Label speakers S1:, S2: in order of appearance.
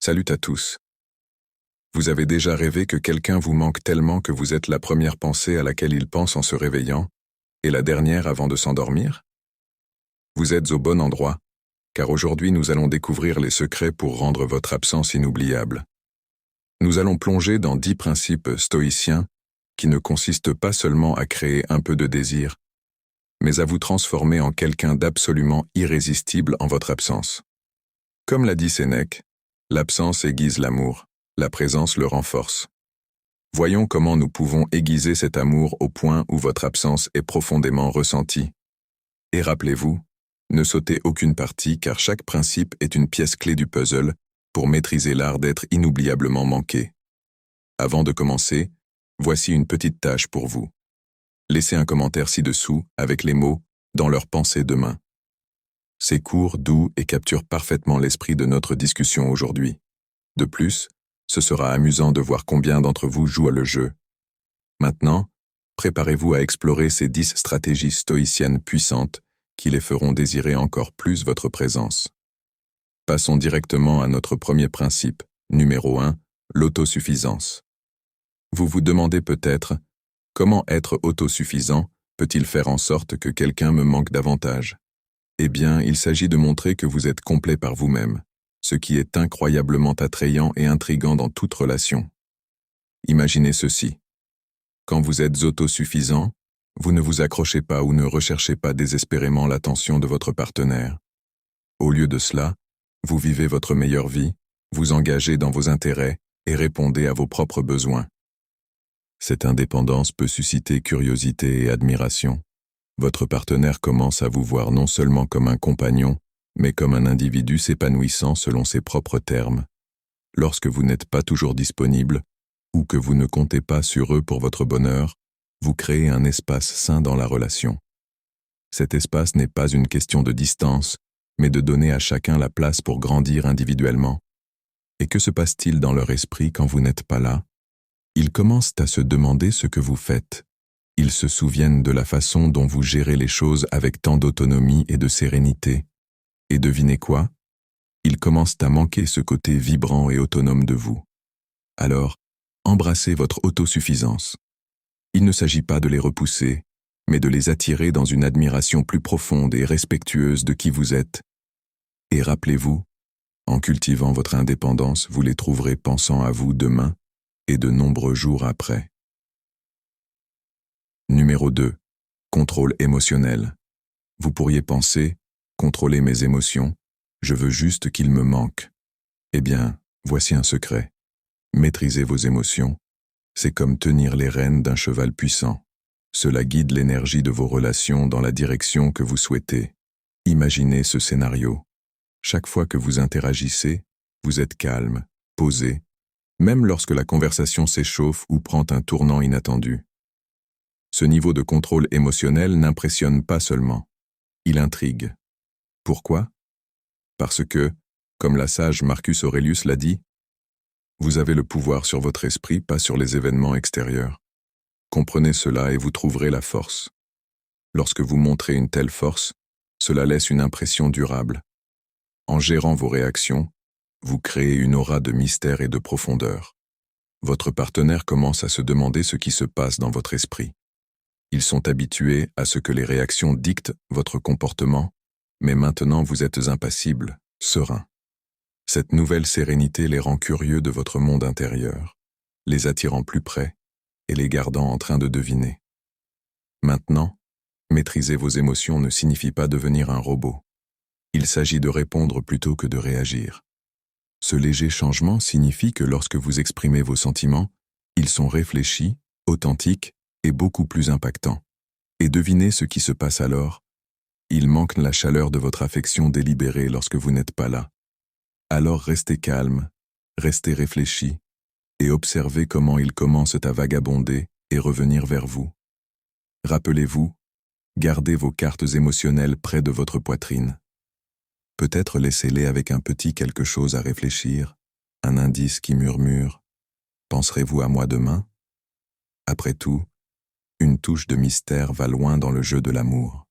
S1: Salut à tous. Vous avez déjà rêvé que quelqu'un vous manque tellement que vous êtes la première pensée à laquelle il pense en se réveillant, et la dernière avant de s'endormir? Vous êtes au bon endroit, car aujourd'hui nous allons découvrir les secrets pour rendre votre absence inoubliable. Nous allons plonger dans 10 principes stoïciens qui ne consistent pas seulement à créer un peu de désir, mais à vous transformer en quelqu'un d'absolument irrésistible en votre absence. Comme l'a dit Sénèque, l'absence aiguise l'amour, la présence le renforce. Voyons comment nous pouvons aiguiser cet amour au point où votre absence est profondément ressentie. Et rappelez-vous, ne sautez aucune partie car chaque principe est une pièce clé du puzzle pour maîtriser l'art d'être inoubliablement manqué. Avant de commencer, voici une petite tâche pour vous. Laissez un commentaire ci-dessous avec les mots « dans leurs pensées demain ». C'est court, doux et capture parfaitement l'esprit de notre discussion aujourd'hui. De plus, ce sera amusant de voir combien d'entre vous jouent le jeu. Maintenant, préparez-vous à explorer ces 10 stratégies stoïciennes puissantes qui les feront désirer encore plus votre présence. Passons directement à notre premier principe, numéro 1, l'autosuffisance. Vous vous demandez peut-être, comment être autosuffisant peut-il faire en sorte que quelqu'un me manque davantage? Eh bien, il s'agit de montrer que vous êtes complet par vous-même, ce qui est incroyablement attrayant et intriguant dans toute relation. Imaginez ceci. Quand vous êtes autosuffisant, vous ne vous accrochez pas ou ne recherchez pas désespérément l'attention de votre partenaire. Au lieu de cela, vous vivez votre meilleure vie, vous engagez dans vos intérêts et répondez à vos propres besoins. Cette indépendance peut susciter curiosité et admiration. Votre partenaire commence à vous voir non seulement comme un compagnon, mais comme un individu s'épanouissant selon ses propres termes. Lorsque vous n'êtes pas toujours disponible, ou que vous ne comptez pas sur eux pour votre bonheur, vous créez un espace sain dans la relation. Cet espace n'est pas une question de distance, mais de donner à chacun la place pour grandir individuellement. Et que se passe-t-il dans leur esprit quand vous n'êtes pas là? Ils commencent à se demander ce que vous faites. Ils se souviennent de la façon dont vous gérez les choses avec tant d'autonomie et de sérénité. Et devinez quoi? Ils commencent à manquer ce côté vibrant et autonome de vous. Alors, embrassez votre autosuffisance. Il ne s'agit pas de les repousser, mais de les attirer dans une admiration plus profonde et respectueuse de qui vous êtes. Et rappelez-vous, en cultivant votre indépendance, vous les trouverez pensant à vous demain et de nombreux jours après. Numéro 2. Contrôle émotionnel. Vous pourriez penser, contrôler mes émotions, je veux juste qu'ils me manquent. Eh bien, voici un secret. Maîtriser vos émotions, c'est comme tenir les rênes d'un cheval puissant. Cela guide l'énergie de vos relations dans la direction que vous souhaitez. Imaginez ce scénario. Chaque fois que vous interagissez, vous êtes calme, posé, même lorsque la conversation s'échauffe ou prend un tournant inattendu. Ce niveau de contrôle émotionnel n'impressionne pas seulement, il intrigue. Pourquoi? Parce que, comme la sage Marcus Aurelius l'a dit, vous avez le pouvoir sur votre esprit, pas sur les événements extérieurs. Comprenez cela et vous trouverez la force. Lorsque vous montrez une telle force, cela laisse une impression durable. En gérant vos réactions, vous créez une aura de mystère et de profondeur. Votre partenaire commence à se demander ce qui se passe dans votre esprit. Ils sont habitués à ce que les réactions dictent votre comportement, mais maintenant vous êtes impassible, serein. Cette nouvelle sérénité les rend curieux de votre monde intérieur, les attirant plus près et les gardant en train de deviner. Maintenant, maîtriser vos émotions ne signifie pas devenir un robot. Il s'agit de répondre plutôt que de réagir. Ce léger changement signifie que lorsque vous exprimez vos sentiments, ils sont réfléchis, authentiques et beaucoup plus impactants. Et devinez ce qui se passe alors? Il manque la chaleur de votre affection délibérée lorsque vous n'êtes pas là. Alors restez calme, restez réfléchi, et observez comment ils commencent à vagabonder et revenir vers vous. Rappelez-vous, gardez vos cartes émotionnelles près de votre poitrine. Peut-être laissez-les avec un petit quelque chose à réfléchir, un indice qui murmure « Penserez-vous à moi demain ?» Après tout, une touche de mystère va loin dans le jeu de l'amour.